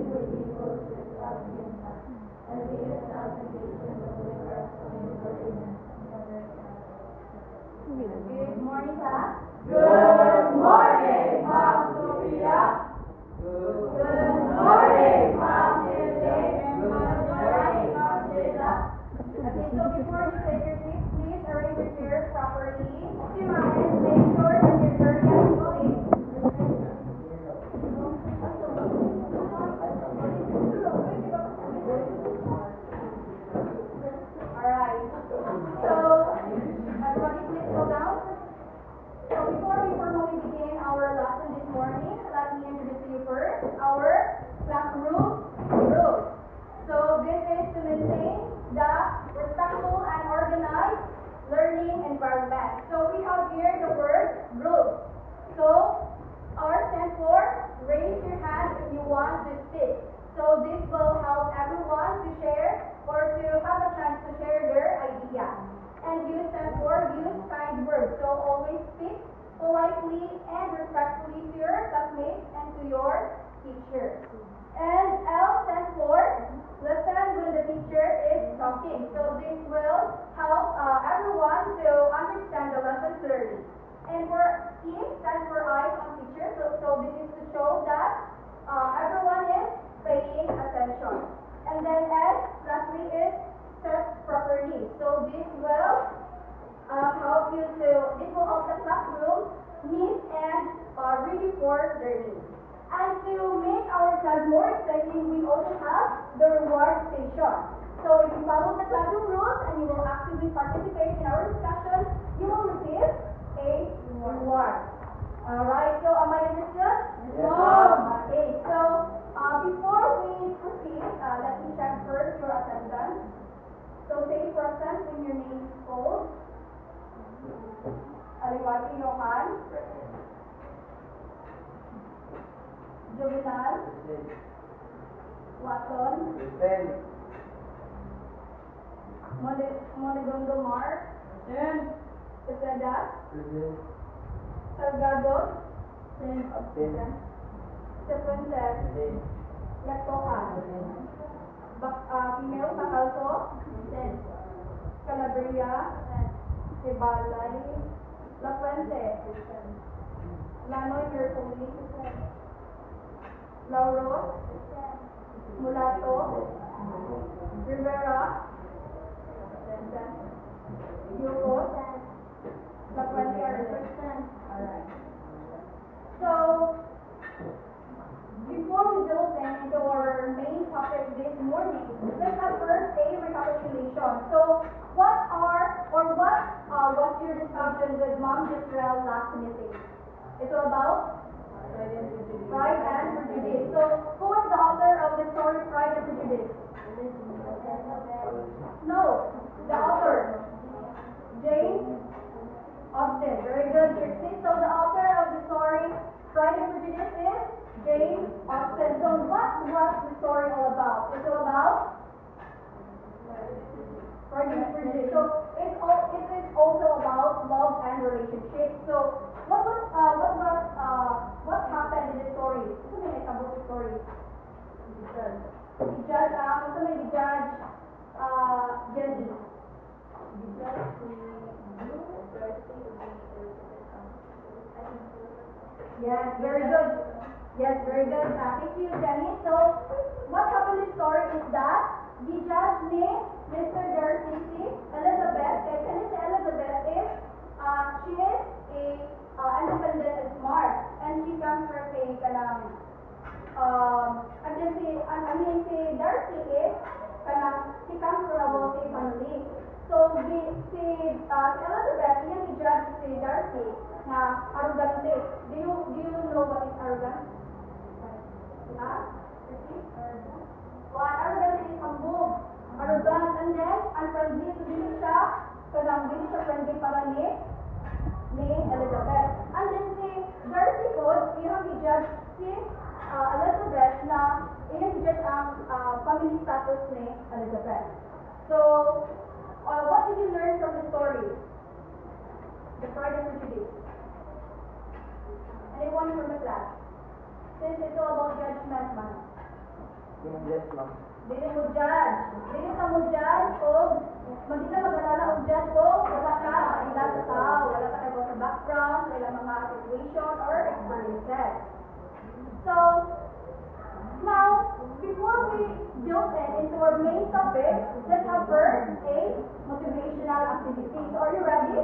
Good morning, class. Good morning, Ma'am Sophia. Good morning, Ma'am Elaine. Good morning, Ma'am Sheila. Okay, so before you take your seats, please arrange your chairs properly. Optimize, make sure that your area is clean. Alright, so everybody please go down. So before we formally begin our lesson this morning, let me introduce to you first our classroom rules. So this is to maintain the respectful and organized learning environment. So we have here the word rules. So R stands for raise your hand if you want to speak. So this will help everyone to share or to have a chance to share their ideas. And U stands for use kind words. So always speak politely and respectfully to your classmates and to your teacher. And L stands for listen when the teacher is talking. So this will help everyone to understand the lesson clearly. And for E stands for eyes on teacher. So this is to show that everyone is paying attention. And then S lastly is set properly. So this will help the classroom neat and ready for learning. And to make our class more exciting, we also have the reward station. So if you follow the classroom rules and you will actively participate in our discussion, you will receive a reward. Alright, so am I understood? Yes. Okay, so before we proceed, let me check first your attendance. So say present when your name is called. Aliwati Johan. Juvenal. Watson. Monegondo Mark. Estrada. Salgado. Cefuentes. Lactohan. Female Bacalso. Calabria. Ibalay. La Fuente. Lanoy Mercury. Lauro. Mulato. Rivera. Yuko. La Fuente Arlene. Alright. So, before we delve into our main topic this morning, let's have first a recapitulation. So, what was your discussion with Mom Giselle last meeting? It's all about Pride and Prejudice. So, who was the author of the story Pride and Prejudice? No, the author. Jane Austen. Very good, Trixie. So, the author of the story Pride and Prejudice is Jane Austen. So, what was the story all about? It's all about Pride and Prejudice. So, it is also about love and relationships. So, what happened in the story? Ito may nakabot the story. The judge, Jenny. Yes, very good. Yes, very good. Thank you, Jenny. So, what happened in the story is that the judge named Mr. Darcy Elizabeth. Kaya si Elizabeth is, she is a independent and smart, and she comes from a and then si Darcy is she comes from a wealthy family. So si Elizabeth, yan ni judge si Darcy na arrogante. Do you know what is arrogant? Arrogant is hambog. Arrogant, and then unfriendly. So dili siya friendly para ni Elizabeth. And then si Darcy po, iyang i-judge si Elizabeth na iyang i-judge ang family status ni Elizabeth. So, what did you learn from the story? The Pride and Prejudice. Anyone from the class? Since it's all about judgment man. Dili mo judge. Dili ka mo judge kung hindi ka mag-alala og judge kung wala ka ila sa tao, wala ka kayo sa background, sa ilang mga situation or experiences. So, now, before we jump into our main topic, let's have first a motivational activity. So, are you ready?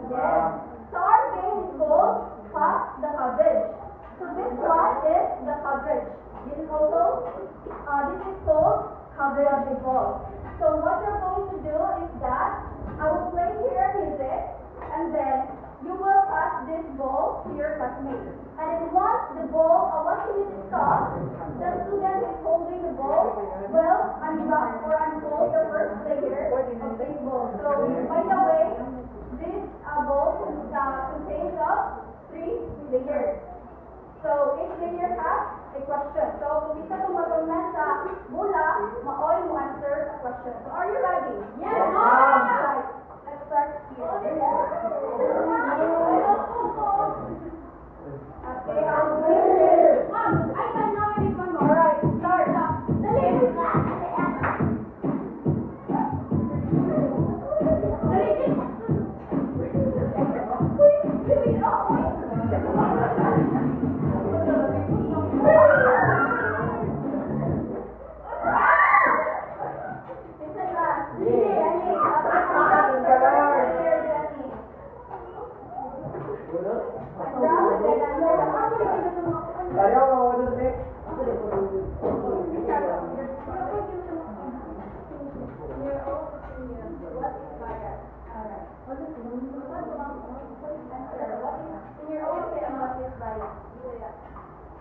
Yes. So, our game is called Pass the Coverage. So, this one is the coverage. This is also, this is called coverage ball. So, what you're going to do is that I will play here music, and then you will pass this ball to your classmate. And then once the music stops, the student who is holding the ball will unwrap or unfold the first layer of this ball. So, by the way, this ball contains of 3 layers. So, each layer has a question. So, kung isa tumatunan sa bula, maoy mo answer a question. So, are you ready? Yes, ma'am. Right. Let's start here. Okay, I'll play this. Ma'am, I can now read one more. Alright, start.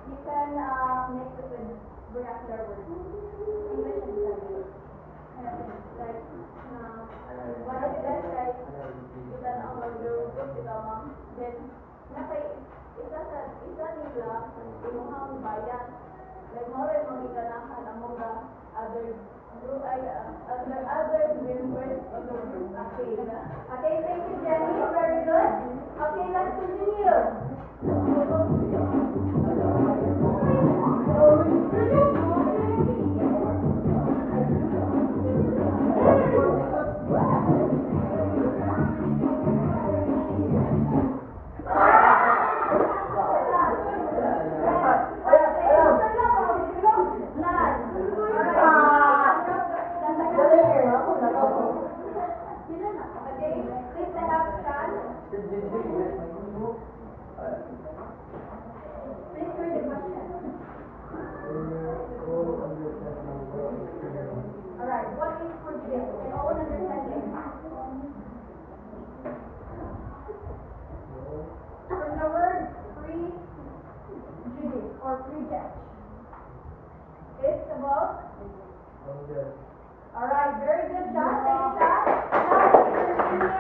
Listen na. Jenny, you can mix it with vernacular words. English and Spanish. Like, What is that guys? Kita na ang mag-group kita ma'am. Then, isa nila, imuhang bayan. Like, more rin mamiganahan among the other group, other members of the group. Okay. Okay, thank you, Jenny. Very good. Okay, let's continue. Okay, please let have a chance. Please read the question. Alright, what is prejudice? An own understanding. From the word prejudice or prejudge. It's about. Alright, very good, Sean. Thank you,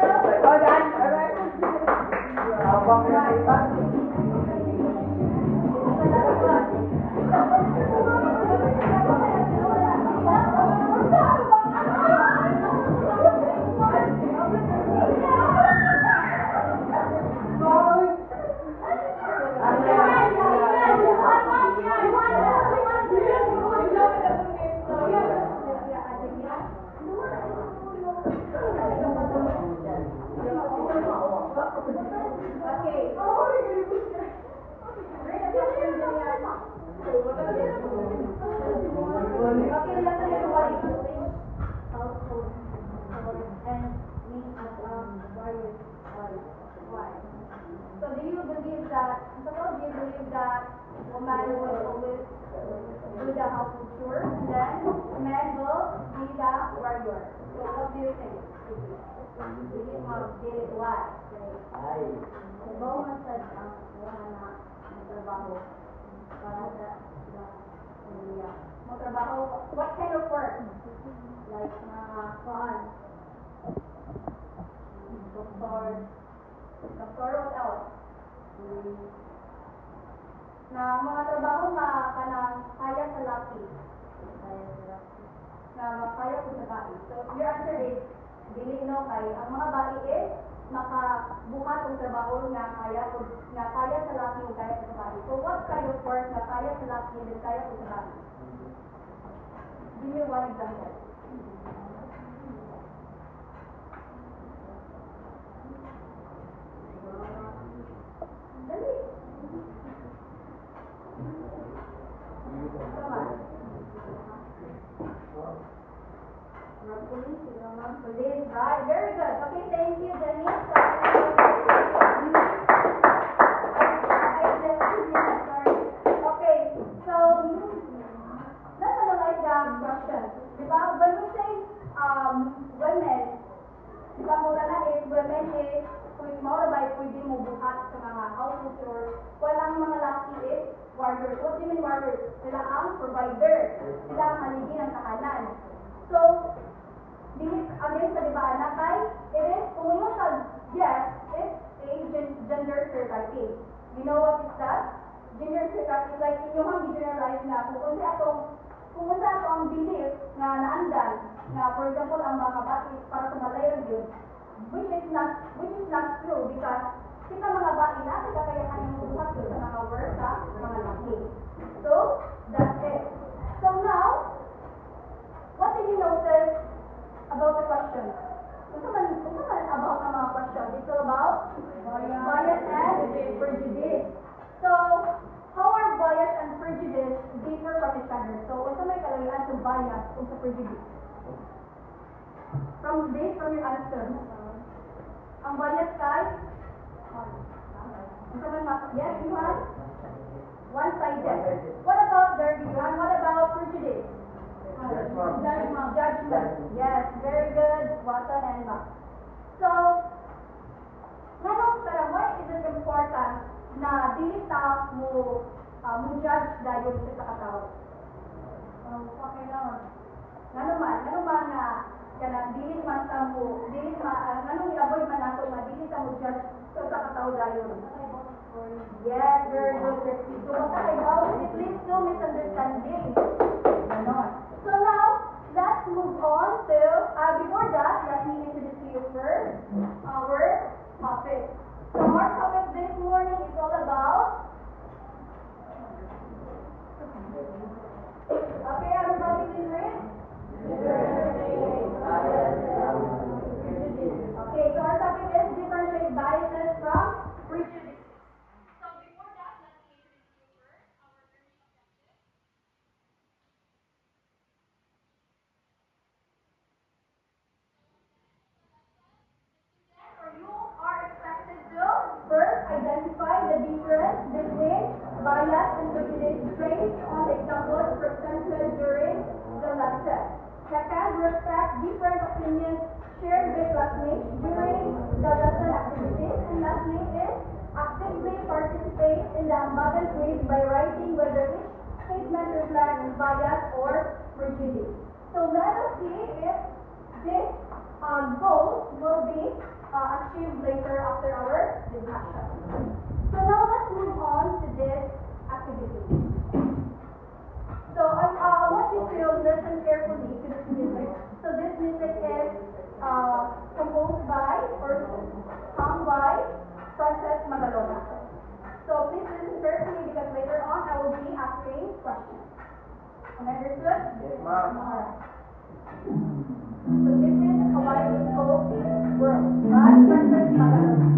Sean. Now, okay. Read the question, Julian. Okay, let's everybody. Household and me as various why. So do you believe that woman will always do the household chores and then men will be the warrior? So what do you think? Believe did it why? Bawang sa wala na trabaho para sa pamilya. Magtrabaho, what kind of work? Like kuan, Doctor, what else? Na mga trabaho nga kanang kaya sa laki. Na makaya ko sa bahay. So your answer is dili no kay ang mga bahay is makabuhat og trabaho nga kaya sa laki ug kaya sa bahay. So what kind of work nga kaya sa laki ug kaya sa bahay? Give me one example. Dali. Come on. Police, sila ma'am. Police, right? Very good. Okay, thank you, Jenny. Okay, so let's analyze the question. Diba? When we say women, diba mula na is women is pwede mo ba pwede mo buhat sa mga households or walang mga laki is warriors. What do you mean warriors? Sila ang provider. Sila ang haligi ng kahanan. So, this again sa diba anak kay it is kung yung sa yes it's a gender stereotyping. You know what is that? Gender stereotyping like inyong generalize na kung unsa ato ang belief nga naandan nga for example ang mga babae para sa malayo yun which is not true because kita mga babae natin kakayahan yung buhat sa mga work sa mga laki. So that's it. So now what did you notice about the question? Ito man about ang mga question. It's all about bias and prejudice. So, how are bias and prejudice differ from each other? So, ito may kalalayan sa bias kung sa prejudice. From your answer. Ang bias kay? Yes, you have? One-sided. What about dirty one? What about prejudice? Judgment. Yes, very good. Watson and Max. So, why is it important na dili ta mo judge dayon sa katao? Okay lang. Ngano man nga kana dili man ta mo ngano i-avoid man nato nga dili ta mo judge sa katao dayon. Yes, very good. So, it leads to misunderstanding. Ganon. So now, let's move on to, before that, let me introduce to you first our topic. So our topic this morning is all about, okay, everybody please read? Okay, so our topic is differentiate biases from prejudice. First, identify the difference between bias and prejudice based on examples presented during the lesson. Second, respect different opinions shared with classmates during the lesson activities. And lastly is actively participate in the embodied quiz by writing whether each statement reflects bias or prejudice. So let us see if this goal will be achieved later after our discussion. So now let's move on to this activity. So I want you to listen carefully to this music. So this music is composed by or sung by Frances Magalona. So please listen carefully because later on I will be asking questions. Understood? Yes, ma'am. Alright. So this is a kaleidoscope world by Frances Magalona.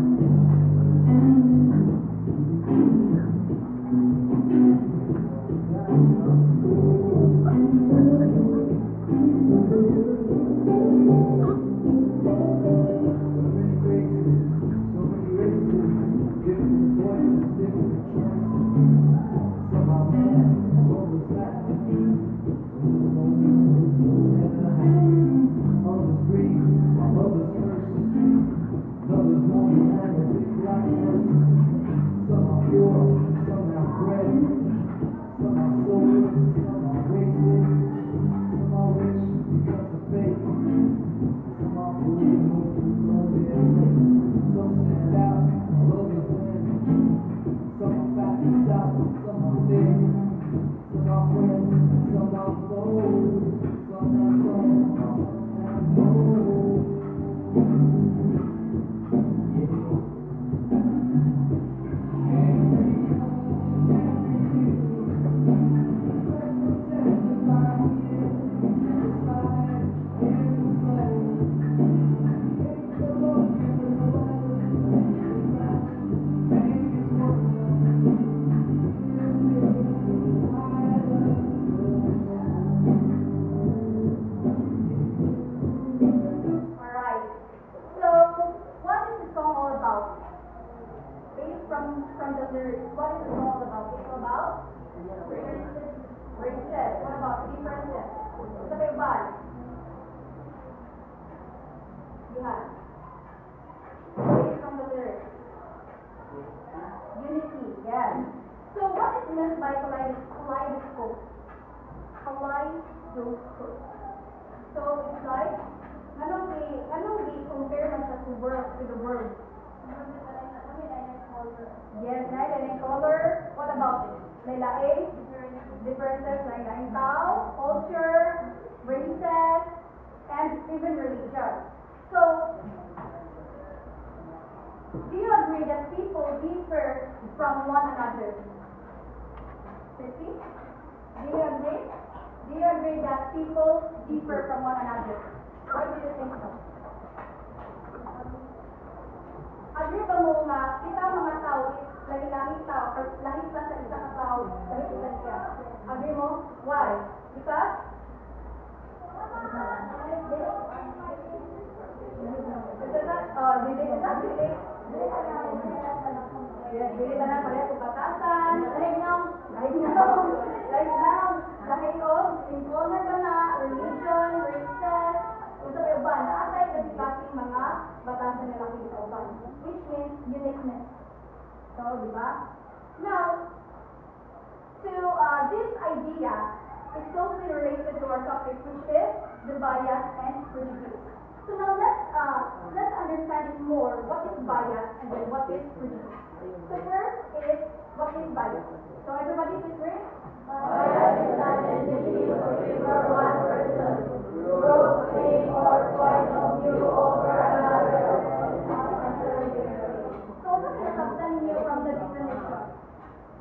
Some are rich because of So it's like, anong compare man siya to world, to the world? Yes, like color. What about it? Lain differences like lain tao, culture, races, and even religion. So, do you agree that people differ from one another? Sissy? Do you agree? Do you agree that people differ from one another? Why do you think so? Agree ba mo nga, kita mga tao, lahi-lahi tao, lahi pa sa isa ka tao, lahi pa siya. Agree mo? Why? Because? Dili tanan pareho sa batasan, lahig now, lahig of employment ba na, religion, races, kung sa iba, naatay kasi mga batasan nila kinauban, which means uniqueness. So, di ba? Now, to this idea is closely related to our topic, which is the bias and prejudice. So now let's understand it more. What is bias and then what is prejudice? So first is what is bias. So everybody please read. Bias is a tendency to favor one person, group, thing, or point of view over another. So what is something new from the definition?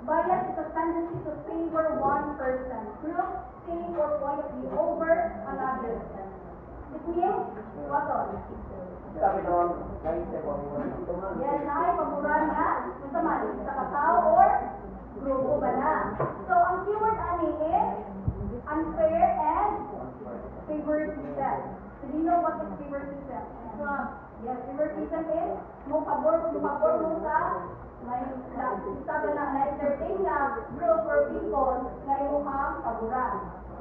Bias is a tendency to favor one person, group, thing, or point of view over another. It means what all? Yes, naay paboran nga unsa man sa katao or grupo ba na. So ang keyword ani is unfair and favoritism. So do you know what is favoritism? Yes, favoritism is mo pabor mo sa sabi na certain group or people na imuhang paboran.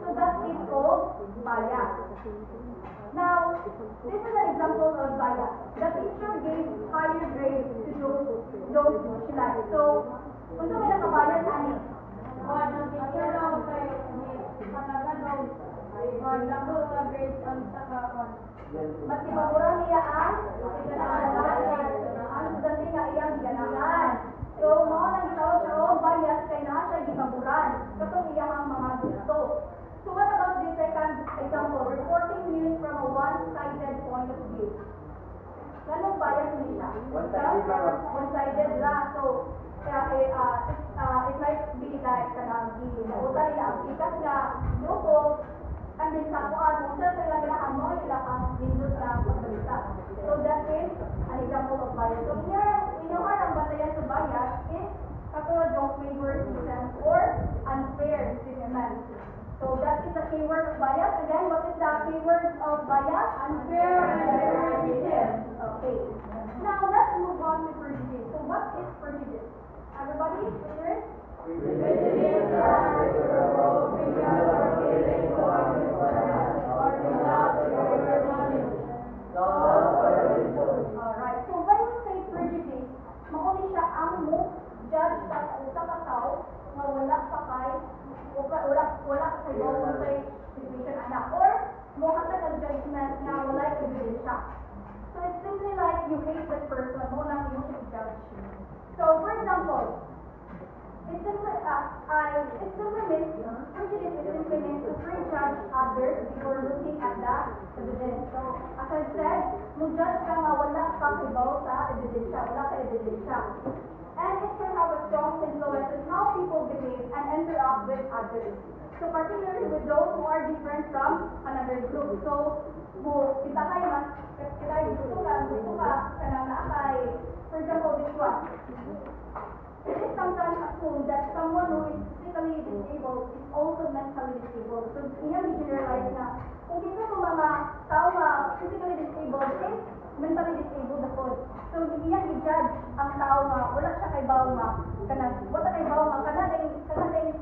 So that is called bias. Now, this is an example of bias. The teacher gave higher grades to those who she liked. So, kung may nakabias ani? Ang teacher daw kay panaga daw dako nga grades ang saka Mas ipaboran niya ang estudyante nga iyang ganahan. So, mga nagtawag siya o bias kay na siya gipaboran. Katong iyang mga gusto. So what about the second example? Reporting news from a one-sided point of view. Ganong bias niya? One-sided lang. So, it might be like nautan nila ang ikas nga grupo, and then sa kuan, kung saan sila ganahan mo, sila ang nindot na pagbalita. So that is an example of bias. So inuhan ang batayan sa bias is katulad yung favoritism or unfair treatment. So that is the keyword of bias. Again, what is the keyword of bias? Unfair and favoritism. Okay. Now let's move on to prejudice. So what is prejudice? Everybody, clear? Prejudice is unfavorable opinion or feeling toward difference or without your knowledge. Alright. So when we say prejudice, mauni siya ang mo judge sa usa ka tao nga wala pa kay wala sa ibang say situation ana or mo hatag ang judgment nga wala ebidensya. So it's simply like you hate that person, mo lang mo siya judge. So for example, it simply means prejudice is simply means to prejudge others before looking at the evidence. So as I said, mo judge ka nga wala ka kibaw sa ebidensya, wala ka ebidensya. And it can have a strong influence in how people behave and interact with others. So particularly with those who are different from another group. So, kita gusto ka, kanang naakay. For example, this one. It is sometimes assumed that someone who is physically disabled is also mentally disabled. So, iyang generalize na. Kung kita sa mga tao nga physically disabled is mentally disabled na po. So, iyang i-judge ang tao nga, wala siya kay bawo nga, wala kay bawo nga, kanang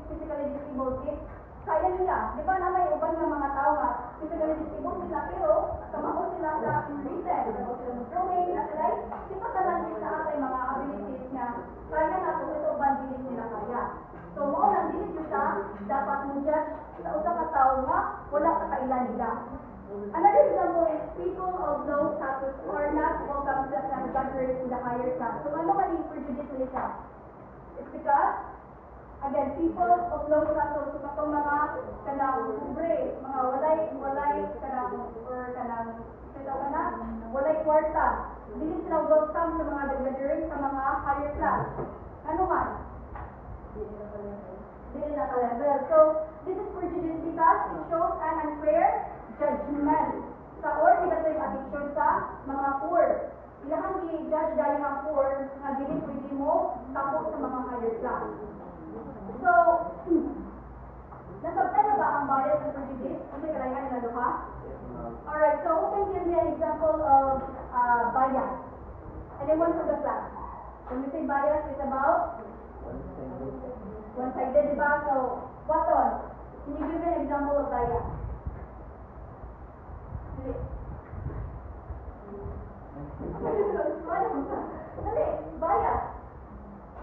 physically disabled is, kaya nila. Di ba na may uban ng mga tao nga, physically disabled sila, pero kamao sila sa written, kamao sila sa drawing, na sila, kita tanan sa atay mga abilities nga, kaya na kung ito uban dilis nila kaya. So, mo nang dilis nyo siya, dapat mo judge sa usa ka tawo nga wala ka kailan nila. Another example is people of low status are not welcome as categories in the higher class. So ano man yung prejudice nila siya? It's because, again, people of low status, so katong mga kanang pobre, mga walay kanang or kanang walay kwarta. Dili sila welcome sa mga gatherings sa mga higher class. Ano man? Dili na ka-level. So, this is prejudice because it shows an unfair judgment sa or negative attitude sa mga poor. Ilahang i-judge dahil ang poor nga dili pwede mo tapos sa mga higher class. So, nasabtan na ba ang bias and prejudice? Ano kalayan nila duha? Alright, so who can give me an example of bias? Anyone from the class? When we say bias, it's about one-sided, diba? So, what on? Can you give me an example of bias? Dali. Dali, bias.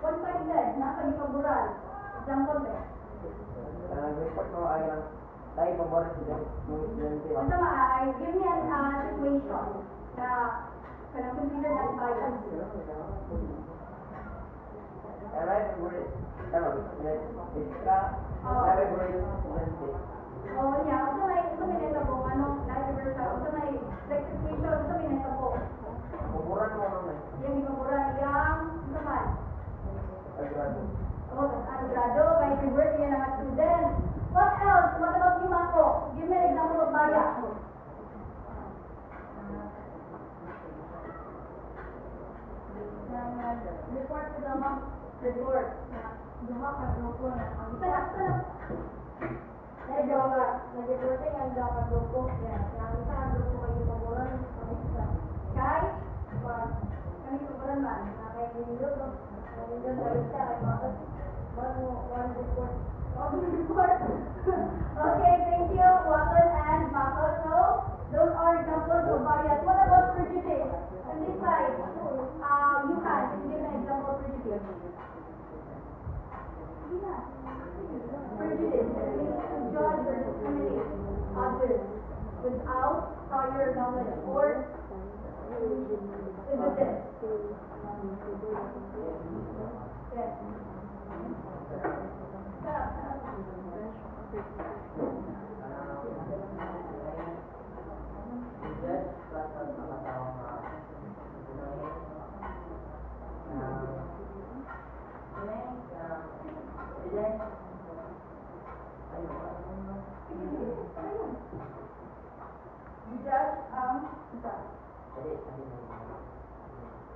One-sided, nakalipaguran. Example ba? Report mo ay tayo pabor sila yung estudyante. Basta maaay, give me an situation na kanang considered as bias. Tayo pabor tama, extra, tayo pabor estudyante. Oo niya, ito may netabo, anong na-reverse siya, ito may situation, ito may netabo. Paboran mo naman. Yung ipaguran, yung, ito man. Agrado. Oh, ano grado, by reverse niya ng student. What else? What about you, Mako? Give me an example of bias. Report to the mom. Report. Duha ka grupo na. Sana. Nag-reporting ang duha ka grupo. Yang isa ka grupo kayo paboran ang isa. Kay? Pag Kami paguran man. nakay-nindot, nindot na isa kay makot. One report. Report. Okay, thank you, Watson and Mako. So, those are examples of bias. What about prejudice? On this side, you can give an example of prejudice. Yeah. Prejudice means to judge or discriminate others without prior knowledge or evidence. Yes. Judge plus ang mga tao nga Judge isa.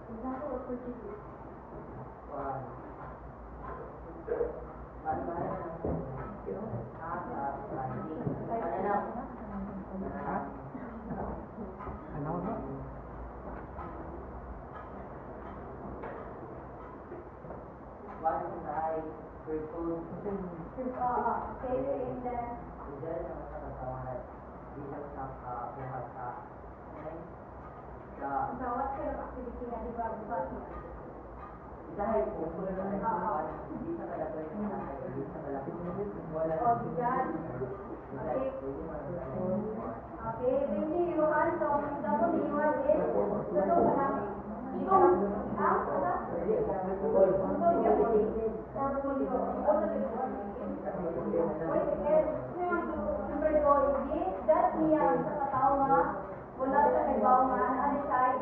Example of prejudice. Okay, and then so what kind of activity na di ba bukas niya? Oh, judge. Okay. Okay, thank you, Johan. So, ang example ni Johan is, ito ba na? Portfolio. Wait, siyempre ko, judge niya sa katao nga, wala sa kaibaw nga, na-decide,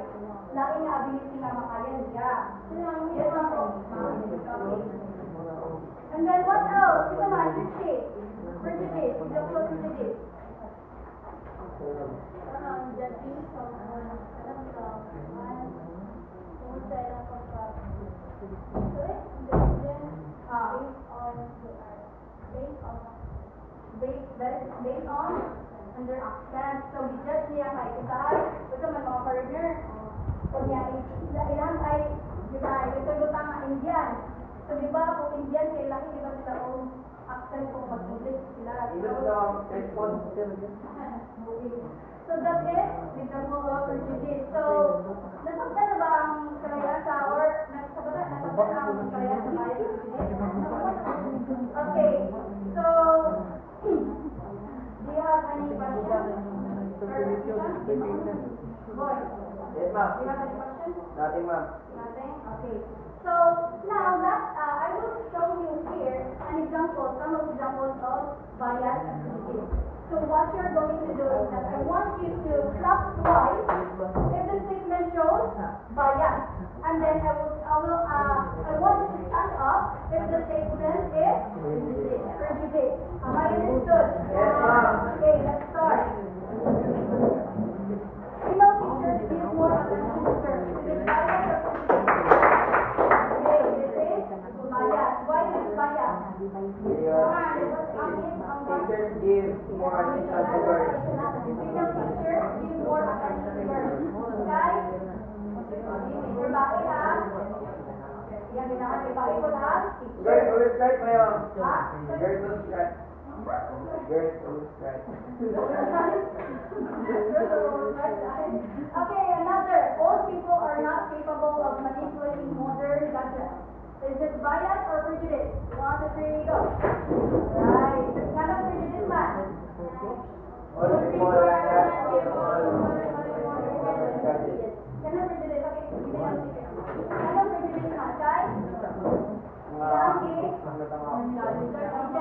laki nga ability nga makayan niya. Yes, ma'am. Okay. And then what else? Ito naman, prejudice. Prejudice. Example of prejudice. Judging someone, pumunta lang pagka intelligence Based on under accent. So, i-judge niya kay isahan. Ito man mga foreigner. Kung niya, ilang ay, di ba, ito lutang nga Indian. So, di ba, kung Indian, kay laki, di ba sila kung accent kung mag-English sila. So, that is example of prejudice. So, nasabtan na ba ang kalayasa or nasabtan ang kalayasa bias prejudice? Okay. So, Boy, Yes, do ma'am. you have any questions? Nothing, ma'am. Nothing? Okay. So now that I will show you here an example, some of examples of bias activities. So what you're going to do is that I want you to clap twice if the statement shows bias, and then I want you to stand up if the statement is prejudice. Am I understood? Yes, ma'am. Okay, let's start. Female teachers give more attention to girls. Is it bias or prejudice? Okay, this is bias. Why is it bias? Teachers give more attention to girls. Female teachers give more attention to girls. Guys, babae ha? Yan, ginahan, babae ko ha? Girls always right, ma'am. Ha? Girls always right. Girls always right. Okay, another. All people are not capable of manipulating modern gadgets. Is it bias or prejudice? 1, 2, 3, go. Right. None of prejudice man. All people are not capable of None of prejudice. Okay, give me one second. None of prejudice man, guys.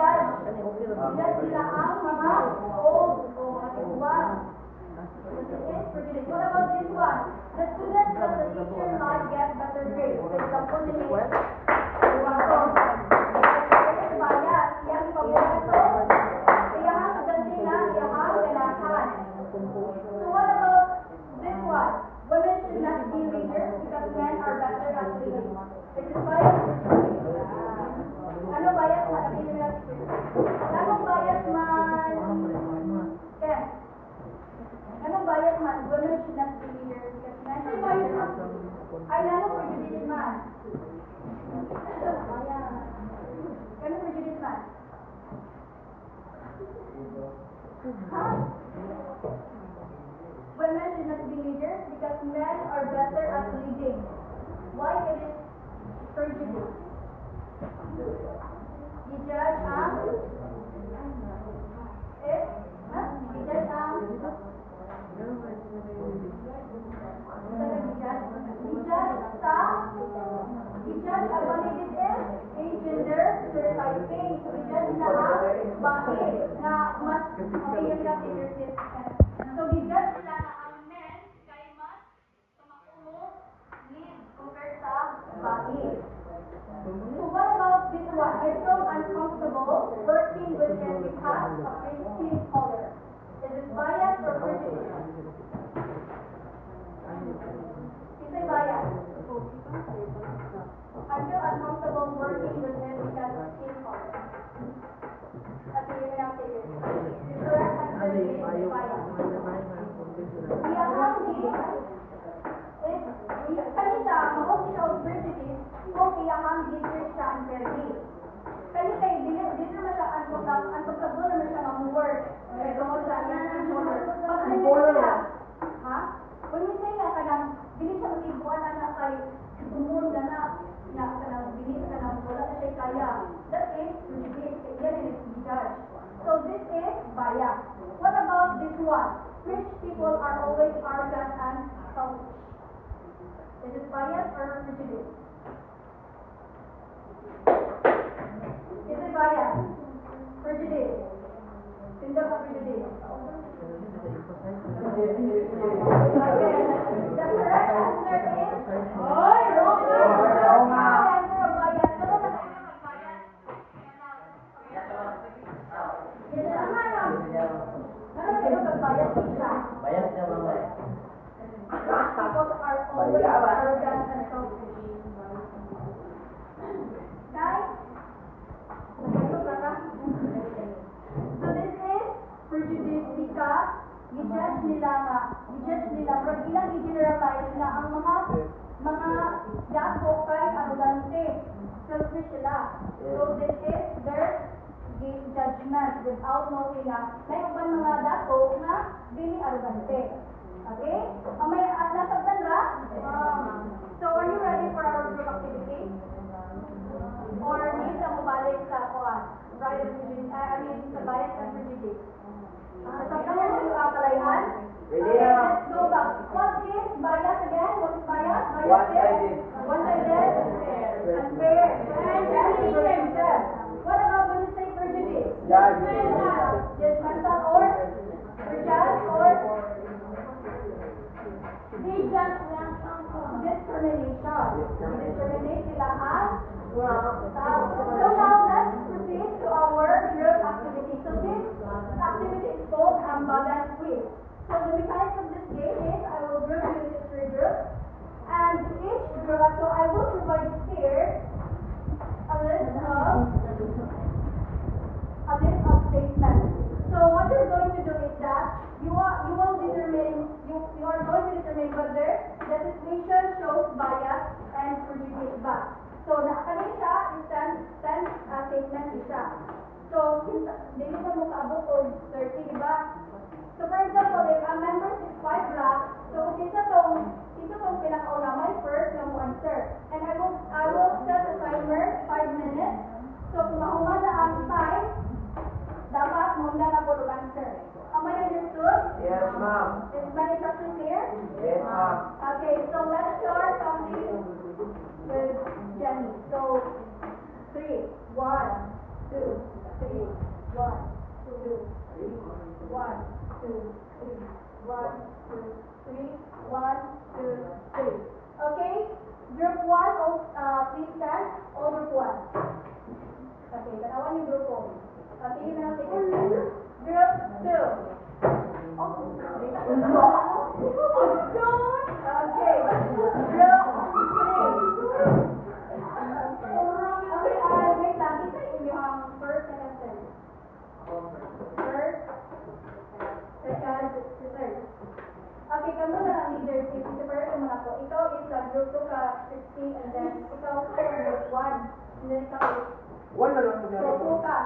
Judge sila ang mga old o katiwang. What about this one? The students that the teacher like get better grades. For example, the name. Bias. Yang ipabuhat to. Iyahang sudansin na iyahang ganahan. So what about this one? Women should not be leaders because men are better at leading. This is bias. Ano bias man? Sabihin nila teacher. Anong bias man? Ken. Anong bias man? Women should not be leaders because men are better at leading. Ay, anong prejudice man? Anong prejudice man? Huh? Women should not be leaders because men are better at leading. Why it is prejudice? Dijudge ang dijudge ang dijudge ang validity is a gender stereotyping. So dijudge na ang bae na mas okay ka figure. So dijudge nila na ang men kay mas tumakumo lead compared sa bae. So what about this one? I feel uncomfortable working with him because of his skin color. Is it bias or prejudice? Is it bias? I feel uncomfortable working with him because of skin color. Okay, you may not say this. The correct answer is bias. Kanina, mahok siya o prejudice kung iyahang leader siya unfairly. Kanina, dili naman siya uncomfortable naman siya mag-work. Kaya tungkol sa iyang shoulder. Pag siya, ha? When we say nga kanang, dili siya mag-ibuan na kay tumulong na kanang dili kanang wala na siya kaya. That is prejudice. Yan is judge. So this is bias. What about this one? Rich people are always arrogant and selfish. Is it bias or prejudice? Is it bias? Prejudice. Sino ka prejudice? Okay. The correct answer is wrong answer of bias. Ano ba tayo ng bias? Yes, tama lang. Ano ba tayo ng bias? Bias niya, ma'am. People are always arrogant and selfish. Guys, so this is prejudice because i-judge nila, pero ilang i-generalize na ang mga dako kay arrogante, selfish sila. So this is their judgment without knowing na may ibang mga dako na dili arrogante. Okay? May nasabtan ba? So are you ready for our group activity? Or need na mabalik sa pride and prejudice, sa bias and prejudice? Nasabtan mo yung kalayan? Ready Okay, na. let's One-sided. One-sided? Unfair. Unfair. What about when you say prejudice? Judgmental. Judgmental or prejudge or discrimination. Discriminate sila ang tao. So now let's proceed to our group activity. So this activity is called Ambagan Quiz. So the mechanics of this game is I will group you into 3 groups. And each group, so I will provide here a list of statements. So what you're going to do is that you are going to determine whether the situation shows bias and prejudice ba. So nakakali siya is 10 statement siya. So dili pa mo kaabot og 30, di ba? So for example, if a member is 5 black, so ito tong pinakauna, my first na mo answer. And I will set a timer 5 minutes. So kung mahuman na ang time, dapat muna na po answer. Am I understood? Yes, ma'am. Is my instruction clear? Yes, ma'am. Okay, so let's start counting with Jenny. So 3, 1, 2, 3, 1, 2, 3, 1, 2, 3, 1, 2, 3, 1, 2, 3. Okay? Group 1, please stand. All group 1. Okay, tanawan yung group 1. Okay, yun na take a stand. Group 2. Oh, okay. Group 3. Okay, wait lang. Isa yung first, second, third. First, second, third. Okay, kamu na lang leader. If separate naman ako. Ikaw is group 2 ka 16 and then ikaw group 1. And then ikaw is One na lang po so 2 ka.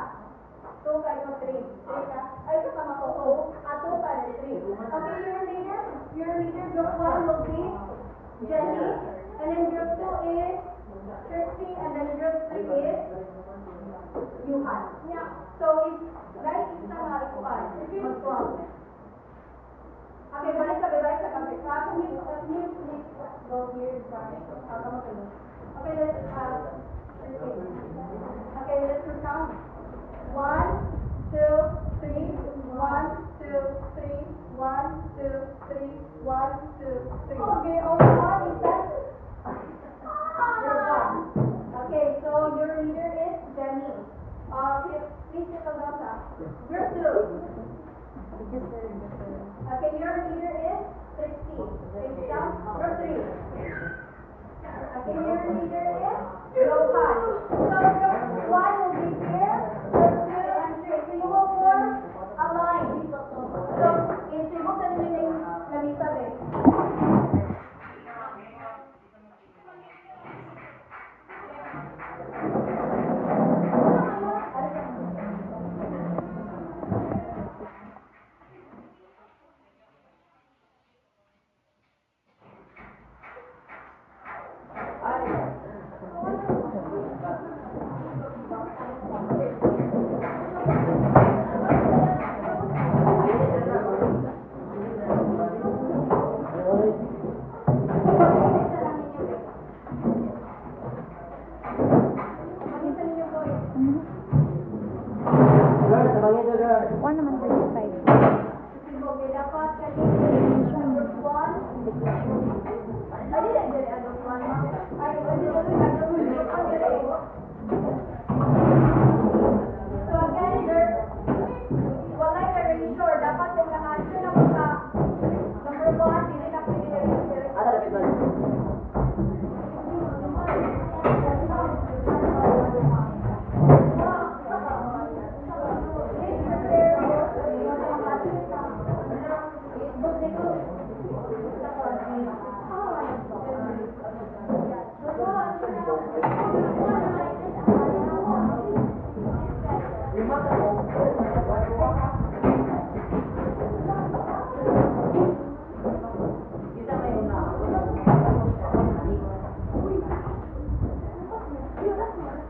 2 ka, ikaw 3. 3 ka. Ay, ito tama ko. 2 ka, then 3. Okay, your leader group 1 will be Jenny. And then group 2 is Kirsty. And then group 3 is Yuhan. Yeah. So, guys, isa nga ikuan. If you okay, balik sa kami. Can you please go here? Okay, let's count. 1, 2, 3, 1, 2, 3, 1, 2, 3, 1, 2, 3. Okay, all one is that? You're one. Okay, so your leader is Jenny. Please sit down now. Group 2. Okay, your leader is Trixie. Trixie down. Group 3. Okay, your leader is Johan. So group 1 will be here, group 2 and 3. So you will form a line. So, isibok sa ninyo yung lamisabi. One naman 35. Isibok, dapat kanina group 1. Ay, dili ang group 1. Ay, group 1. So again, wala ka really sure. Dapat kung naka-answer na mo sa number 1, dili na pwede na rin. Ada dapat ba?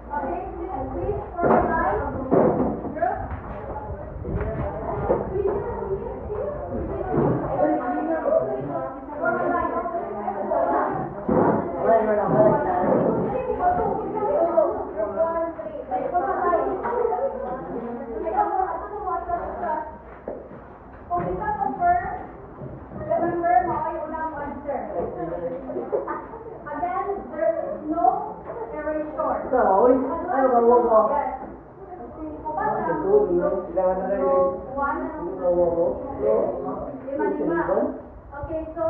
Okay, please organize group. Organize. Row 1 lima. Okay, so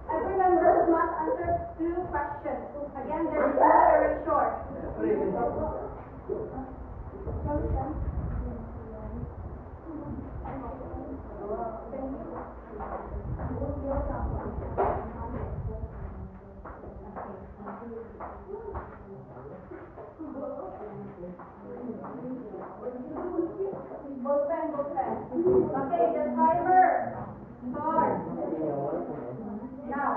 every member must answer 2 questions. Again, there is no erasure. Both pen. Okay, the timer starts now.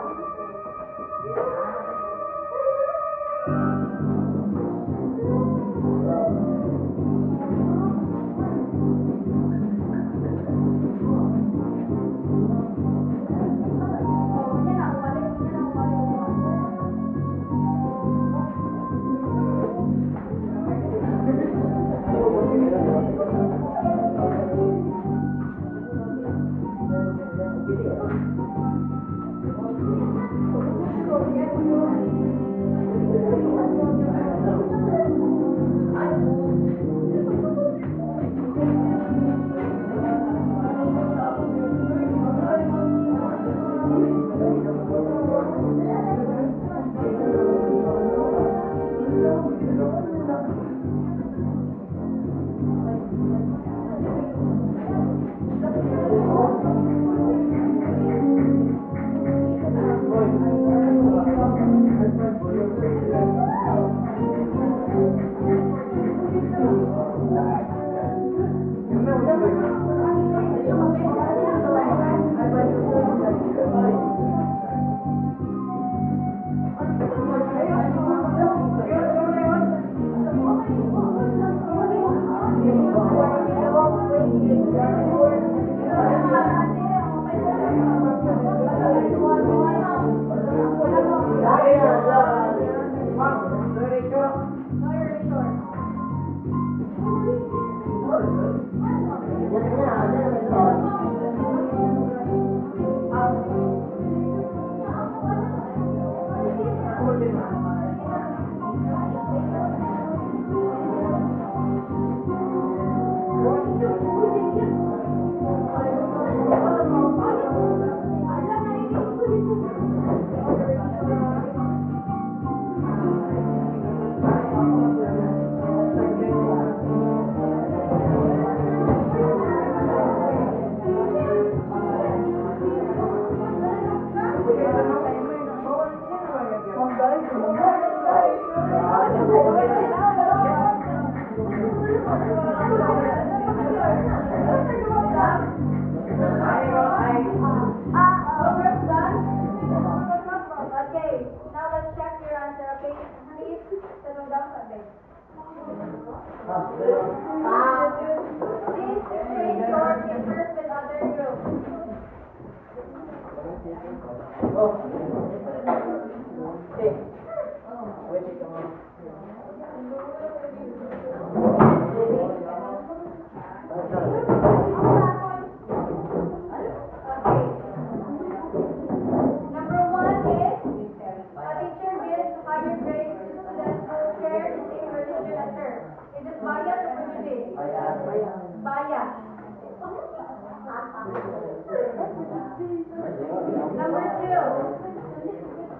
Number 2,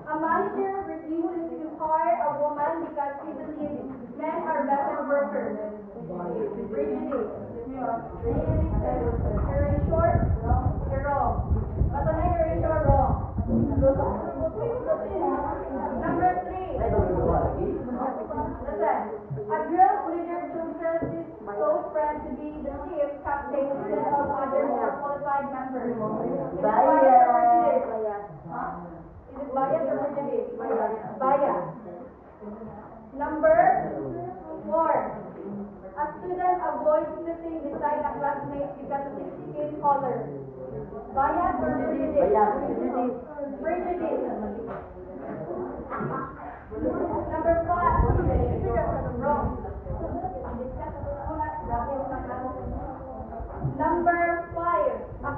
a manager refuses to hire a woman because he believes men are better workers. Prejudice. Erasure. You're wrong. Basta na erasure wrong. Number 3. Listen. A group leader chooses his close friend to be the chief captain instead of other more qualified members. Is it bias or prejudice? Is it bias or prejudice? Bias. Number 4. A student avoids sitting beside a classmate because of his skin color. Bias or prejudice? Prejudice. Number 5. Wrong. Number 5. A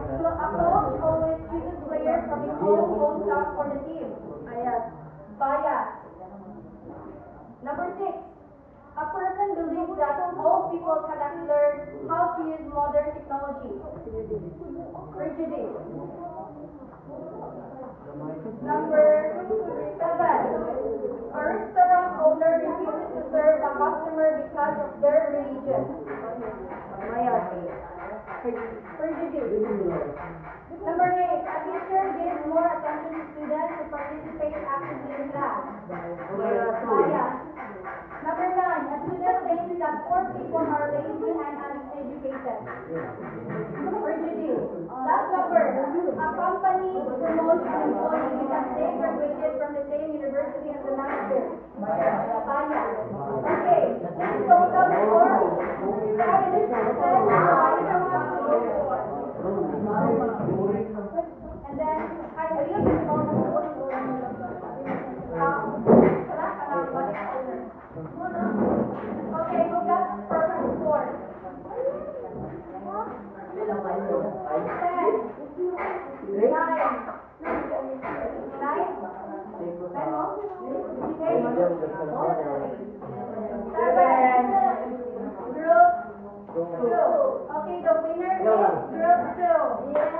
coach always chooses players from his own hometown for the team. Bias. Number 6. A A person believes that all people cannot learn how to use modern technology. Prejudice. Number 7. A restaurant owner refuses to serve a customer because of their religion. Prejudice. Number 8. A teacher gives more attention to students who participate actively in class. Bias. Number 9. A student thinks that poor people are lazy and uneducated. Prejudice. Last number. A company promotes an employee because they graduated from the same university as the master. Bias. Okay. In total, 4. Seven instances. And then, I believe it's all okay, who got perfect score? 10, 9, 7, Group 2. Okay, the winner is Group 2. Yay!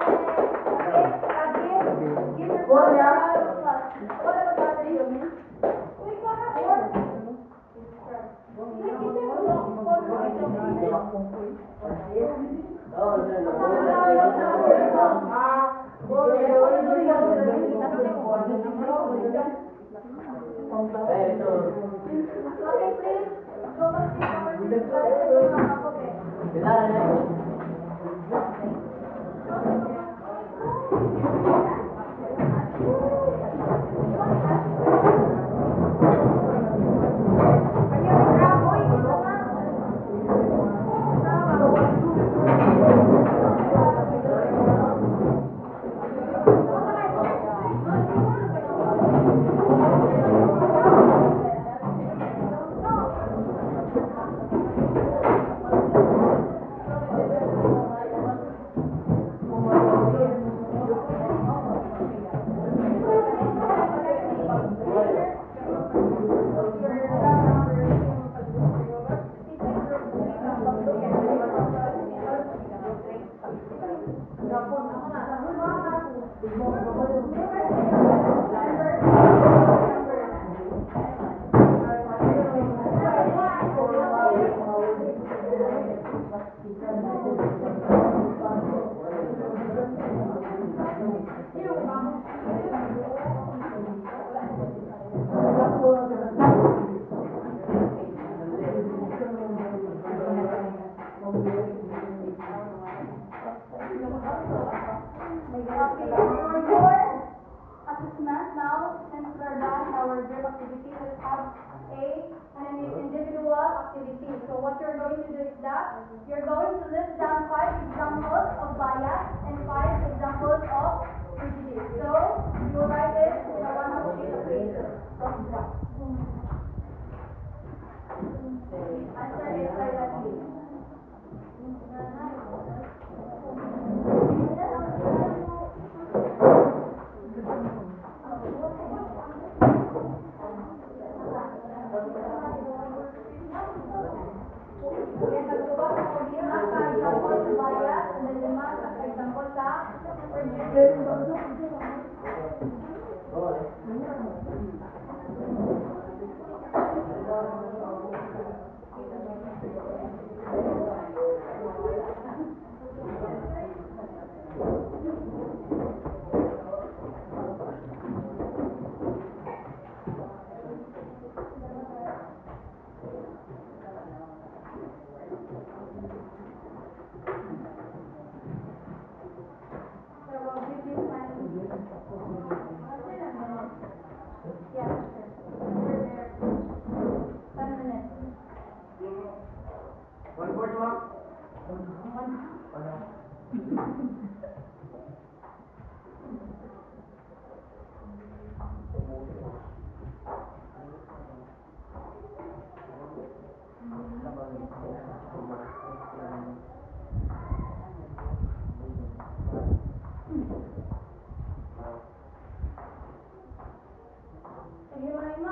Okay, give yourself a round of applause. What about the other you? We got a 4. Okay, please go back to your assessment now, since we're done our group activity, let's have an individual activity. So what you're going to do is that you're going to list down 5 examples of bias and 5 examples of prejudice. So you will write it in a 1/2 sheet of paper. Answer it silently. Yan, magbukas ako 5 ka-example sa bias and then 5 ka-example sa prejudice. So we'll give you time. Yes, sir. Over there. 10 minutes. 1/4 mo? Sige, maraming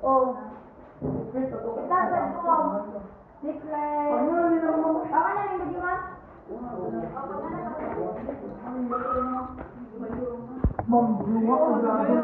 Oh. Itasan ko. Secret. Baka na yung bagi, ma'am? Ma'am,